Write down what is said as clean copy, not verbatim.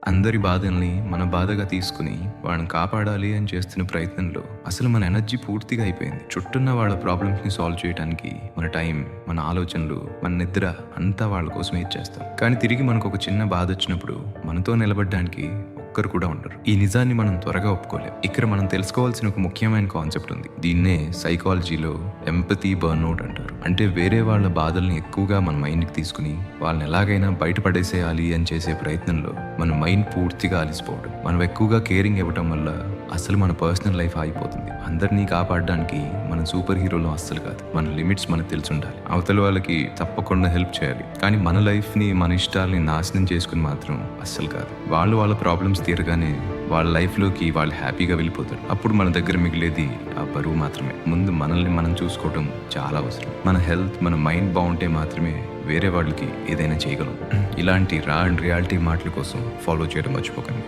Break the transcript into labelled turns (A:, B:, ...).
A: అందరి బాధల్ని మన బాధగా తీసుకుని వాళ్ళని కాపాడాలి అని చేస్తున్న ప్రయత్నంలో అసలు మన ఎనర్జీ పూర్తిగా అయిపోయింది. చుట్టూన్న వాళ్ళ ప్రాబ్లమ్స్ ని సాల్వ్ చేయడానికి మన టైం, మన ఆలోచనలు, మన నిద్ర అంతా వాళ్ళ కోసమే ఇచ్చేస్తాం. కానీ తిరిగి మనకు ఒక చిన్న బాధ వచ్చినప్పుడు మనతో నిలబడడానికి ఒక్కరు కూడా ఉండరు. ఈ నిజాన్ని మనం త్వరగా ఒప్పుకోలేం. ఇక్కడ మనం తెలుసుకోవాల్సిన ఒక ముఖ్యమైన కాన్సెప్ట్ ఉంది. దీన్నే సైకాలజీలో ఎంపతి బర్న్అవుట్ అంటారు. అంటే వేరే వాళ్ళ బాధల్ని ఎక్కువగా మన మైండ్కి తీసుకుని వాళ్ళని ఎలాగైనా బయటపడేసేయాలి అని చేసే ప్రయత్నంలో మన మైండ్ పూర్తిగా అలిసిపోవడం. మనం ఎక్కువగా కేరింగ్ ఇవ్వటం వల్ల అసలు మన పర్సనల్ లైఫ్ ఆగిపోతుంది. అందరినీ కాపాడడానికి మనం సూపర్ హీరోలు అస్సలు కాదు. మన లిమిట్స్ మనకు తెలిసి ఉండాలి. అవతల వాళ్ళకి తప్పకుండా హెల్ప్ చేయాలి. కానీ మన లైఫ్ని, మన ఇష్టాలని నాశనం చేసుకుని మాత్రం అస్సలు కాదు. వాళ్ళ ప్రాబ్లమ్స్ తీరగానే వాళ్ళ లైఫ్లోకి వాళ్ళు హ్యాపీగా వెళ్ళిపోతారు. అప్పుడు మన దగ్గర మిగిలేది ఆ బరువు మాత్రమే. ముందు మనల్ని మనం చూసుకోవడం చాలా అవసరం. మన హెల్త్, మన మైండ్ బాగుంటే మాత్రమే వేరే వాళ్ళకి ఏదైనా చేయగలం. ఇలాంటి రా అండ్ రియాలిటీ మాటల కోసం ఫాలో చేయడం మర్చిపోకండి.